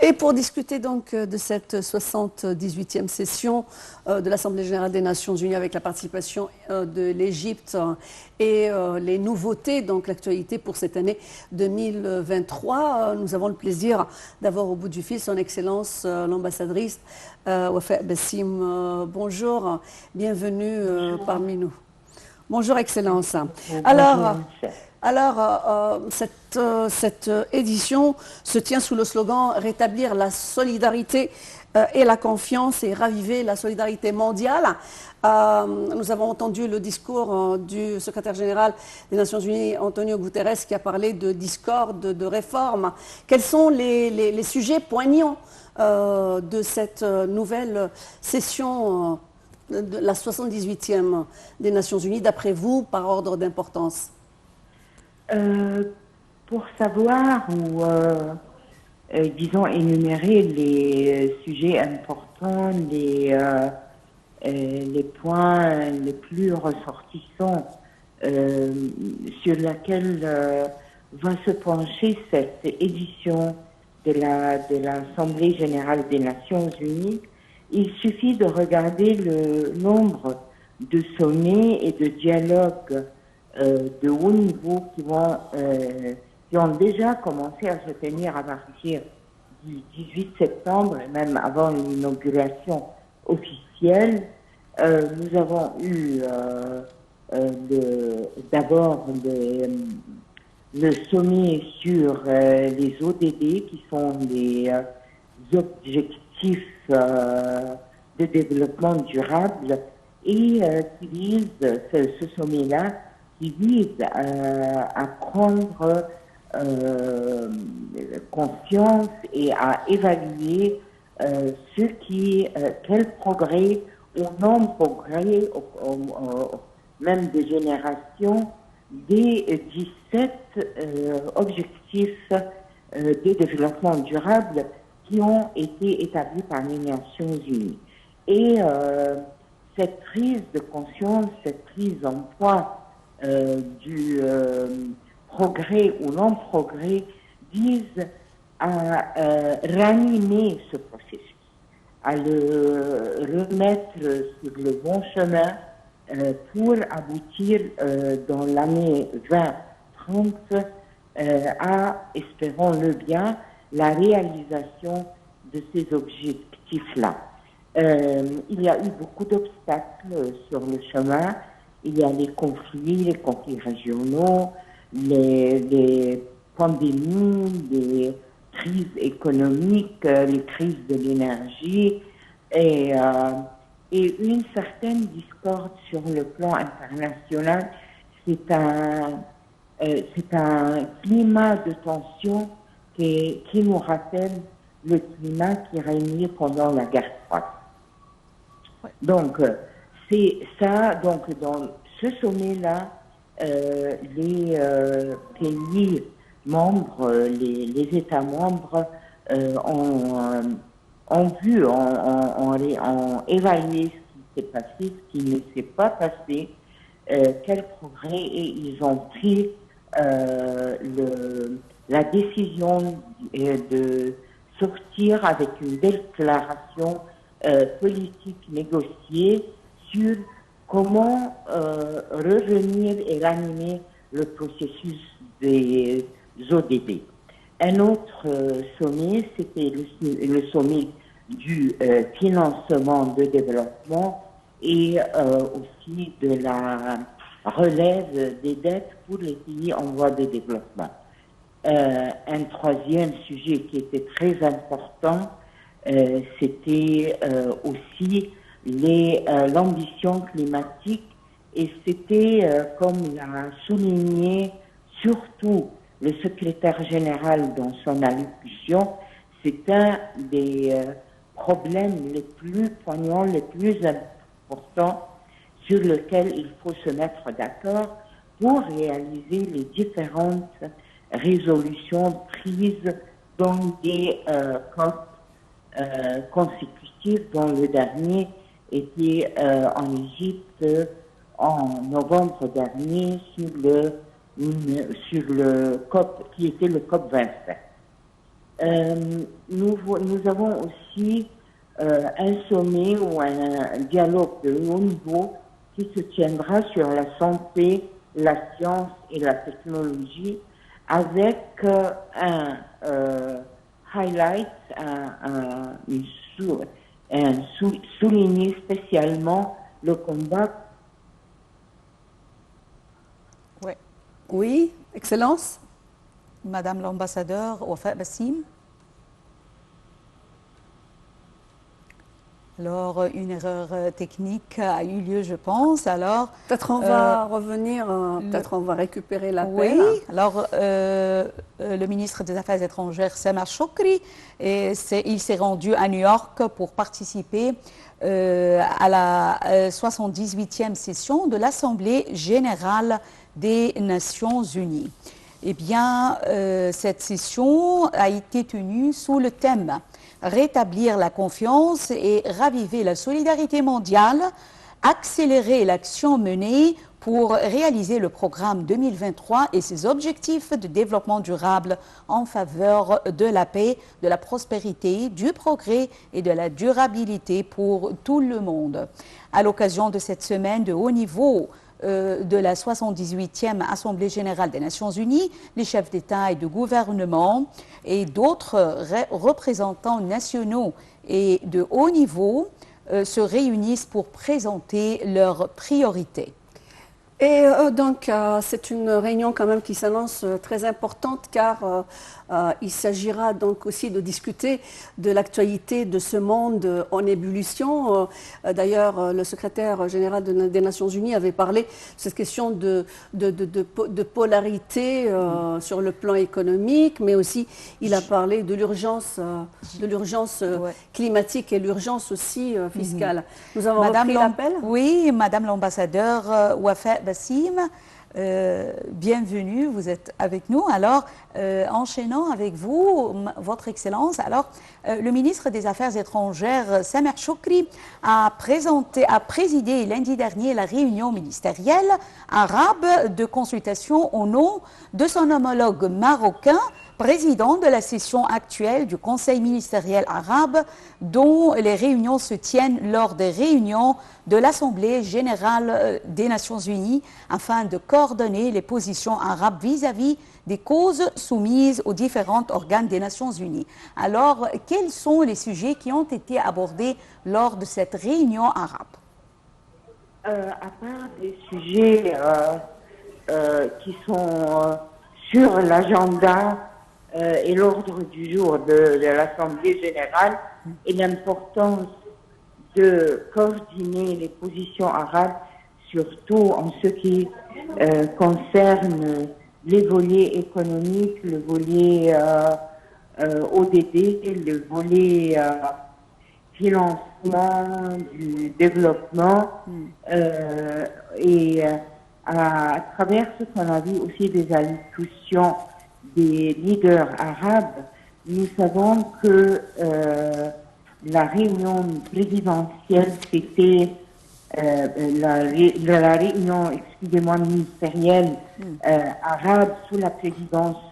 Et pour discuter donc de cette 78e session de l'Assemblée générale des Nations unies avec la participation de l'Égypte et les nouveautés, donc l'actualité pour cette année 2023, nous avons le plaisir d'avoir au bout du fil son Excellence l'ambassadrice Wafa Bassim. Bonjour, bienvenue parmi nous. Bonjour Excellence. Alors, cette édition se tient sous le slogan « Rétablir la solidarité et la confiance et raviver la solidarité mondiale ». Nous avons entendu le discours du secrétaire général des Nations Unies, Antonio Guterres, qui a parlé de discorde, de réforme. Quels sont les sujets poignants de cette nouvelle session de la 78e des Nations Unies, d'après vous, par ordre d'importance? Pour savoir ou, disons, énumérer les sujets importants, les points les plus ressortissants sur lesquels va se pencher cette édition de l'Assemblée générale des Nations unies, il suffit de regarder le nombre de sommets et de dialogues de haut niveau qui ont déjà commencé à se tenir à partir du 18 septembre, et même avant l'inauguration officielle. Nous avons eu d'abord le sommet sur les ODD, qui sont les objectifs de développement durable, et qui vise, ce sommet-là, qui vise à prendre conscience et à évaluer quel progrès ou non-progrès, même des générations, des 17 objectifs de développement durable qui ont été établis par les Nations Unies. Et cette prise de conscience, cette prise en poids du progrès ou non-progrès vise à ranimer ce processus, à le remettre sur le bon chemin pour aboutir dans l'année 2030 à, espérons-le bien, la réalisation de ces objectifs-là. Il y a eu beaucoup d'obstacles sur le chemin. Il y a les conflits régionaux, les pandémies, les crises économiques, les crises de l'énergie et une certaine discorde sur le plan international. C'est un climat de tension qui nous rappelle le climat qui régnait pendant la guerre froide. Ouais. Donc, c'est ça, donc dans ce sommet-là, les pays membres, les États membres ont vu, ont évalué ce qui s'est passé, ce qui ne s'est pas passé, quel progrès, et ils ont pris la décision de sortir avec une déclaration politique négociée sur comment revenir et ranimer le processus des ODD. Un autre sommet, c'était le sommet du financement de développement et aussi de la relève des dettes pour les pays en voie de développement. Un troisième sujet qui était très important, c'était aussi l'ambition climatique, et c'était, comme l'a souligné surtout le secrétaire général dans son allocution, c'est un des problèmes les plus poignants, les plus importants sur lequel il faut se mettre d'accord pour réaliser les différentes résolutions prises dans des COP consécutifs, dont le dernier était en Égypte en novembre dernier sur le COP, qui était le COP 27. Nous avons aussi un sommet ou un dialogue de haut niveau qui se tiendra sur la santé, la science et la technologie avec un highlight, souligner spécialement le combat. Oui. Oui, Excellence. Madame l'ambassadeur Wafa Bassim. Alors, une erreur technique a eu lieu, je pense. Alors, peut-être on va revenir, peut-être on va récupérer l'appel. Oui, alors le ministre des Affaires étrangères, Sameh Shoukry, il s'est rendu à New York pour participer à la 78e session de l'Assemblée générale des Nations unies. Eh bien, cette session a été tenue sous le thème « Rétablir la confiance et raviver la solidarité mondiale, accélérer l'action menée pour réaliser le programme 2023 et ses objectifs de développement durable en faveur de la paix, de la prospérité, du progrès et de la durabilité pour tout le monde ». À l'occasion de cette semaine de haut niveau de la 78e Assemblée générale des Nations unies, les chefs d'État et de gouvernement et d'autres représentants nationaux et de haut niveau se réunissent pour présenter leurs priorités. Et donc, c'est une réunion quand même qui s'annonce très importante car il s'agira donc aussi de discuter de l'actualité de ce monde en ébullition. D'ailleurs, le secrétaire général des Nations Unies avait parlé de cette question de polarité sur le plan économique, mais aussi il a parlé de l'urgence climatique et l'urgence aussi fiscale. Nous avons repris l'appel. Oui, Madame l'ambassadeur Wafa Bassim, bienvenue, vous êtes avec nous. Alors, enchaînant avec vous, Votre Excellence, alors, le ministre des Affaires étrangères, Sameh Shoukry, a présidé lundi dernier la réunion ministérielle arabe de consultation au nom de son homologue marocain, président de la session actuelle du Conseil ministériel arabe, dont les réunions se tiennent lors des réunions de l'Assemblée générale des Nations unies afin de coordonner les positions arabes vis-à-vis des causes soumises aux différents organes des Nations unies. Alors, quels sont les sujets qui ont été abordés lors de cette réunion arabe? À part des sujets qui sont sur l'agenda et l'ordre du jour de l'Assemblée générale et l'importance de coordonner les positions arabes, surtout en ce qui concerne les volets économiques, le volet ODD, le volet financement du développement et à travers ce qu'on a vu aussi des allocutions des leaders arabes, nous savons que la réunion présidentielle, c'était la réunion, excusez-moi, ministérielle arabe sous la présidence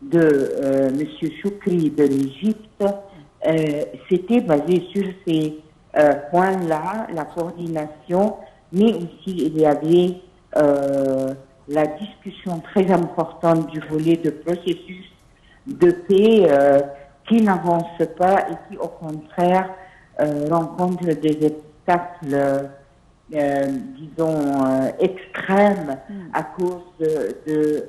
de M. Shoukry de l'Égypte, c'était basé sur ces points-là, la coordination, mais aussi il y avait la discussion très importante du volet de processus de paix qui n'avance pas et qui, au contraire, rencontre des obstacles, disons, extrêmes à cause de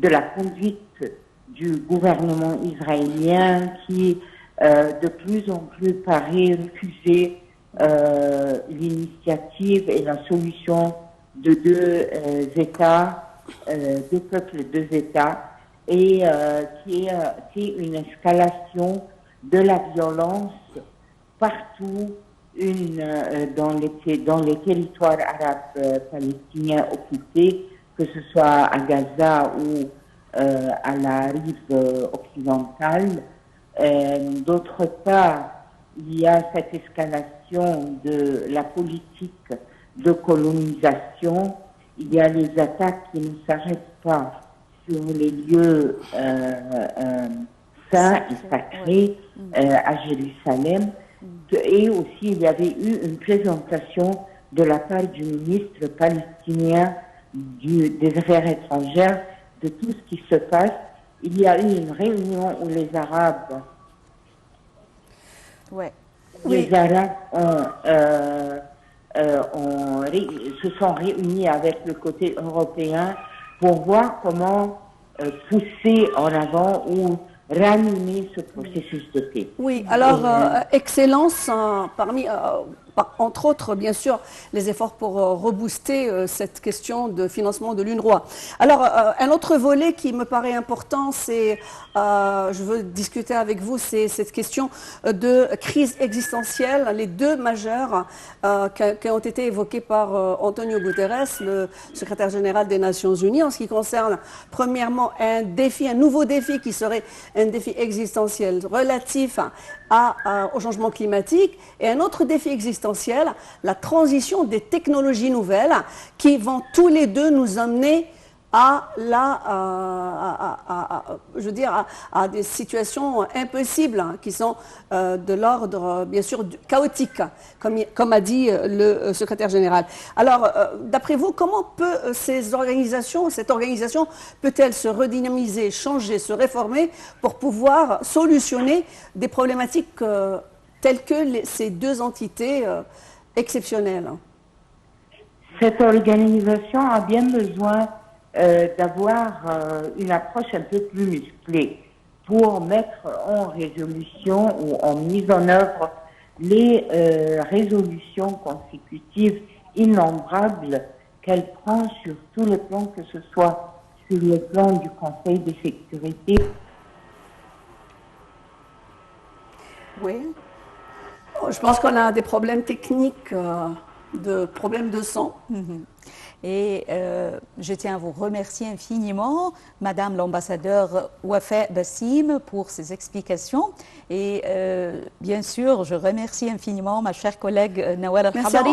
la conduite du gouvernement israélien qui, de plus en plus, paraît refuser l'initiative et la solution de deux États, deux peuples, deux États, et qui est une escalation de la violence partout dans les territoires arabes palestiniens occupés, que ce soit à Gaza ou à la rive occidentale. D'autre part, il y a cette escalation de la politique de colonisation. Il y a les attaques qui ne s'arrêtent pas sur les lieux saint et sacré à Jérusalem. Et aussi, il y avait eu une présentation de la part du ministre palestinien des Affaires étrangères de tout ce qui se passe. Il y a eu une réunion où les Arabes, se sont réunis avec le côté européen pour voir comment pousser en avant ou ranimer ce processus de paix. Oui, alors, Excellence, entre autres, bien sûr, les efforts pour rebooster cette question de financement de l'UNRWA. Alors, un autre volet qui me paraît important, c'est, je veux discuter avec vous, c'est cette question de crise existentielle, les deux majeures qui ont été évoquées par Antonio Guterres, le secrétaire général des Nations Unies, en ce qui concerne, premièrement, un nouveau défi qui serait un défi existentiel relatif au changement climatique, et un autre défi existentiel, la transition des technologies nouvelles qui vont tous les deux nous amener à des situations impossibles qui sont de l'ordre, bien sûr, chaotique, comme a dit le secrétaire général. Alors, d'après vous, comment peut cette organisation peut-elle se redynamiser, changer, se réformer pour pouvoir solutionner des problématiques telles que ces deux entités exceptionnelles? Cette organisation a bien besoin d'avoir une approche un peu plus musclée pour mettre en résolution ou en mise en œuvre les résolutions consécutives innombrables qu'elle prend sur tous les plans, que ce soit sur le plan du Conseil de sécurité. Oui. Je pense qu'on a des problèmes techniques, problèmes de son. Et je tiens à vous remercier infiniment, Madame l'ambassadeur Wafa Bassim, pour ces explications. Et bien sûr, je remercie infiniment ma chère collègue Nawal El-Habari.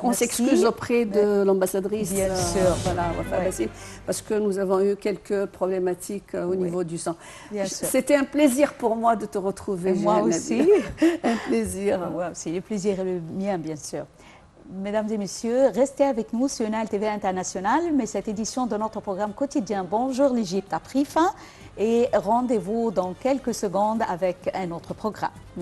On s'excuse auprès de l'ambassadrice Wafa Bassim, parce que nous avons eu quelques problématiques au niveau du sang. C'était un plaisir pour moi de te retrouver. Moi aussi. Un plaisir. C'est le plaisir est le mien, bien sûr. Mesdames et messieurs, restez avec nous sur Nile TV International, mais cette édition de notre programme quotidien Bonjour l'Égypte a pris fin et rendez-vous dans quelques secondes avec un autre programme. Merci.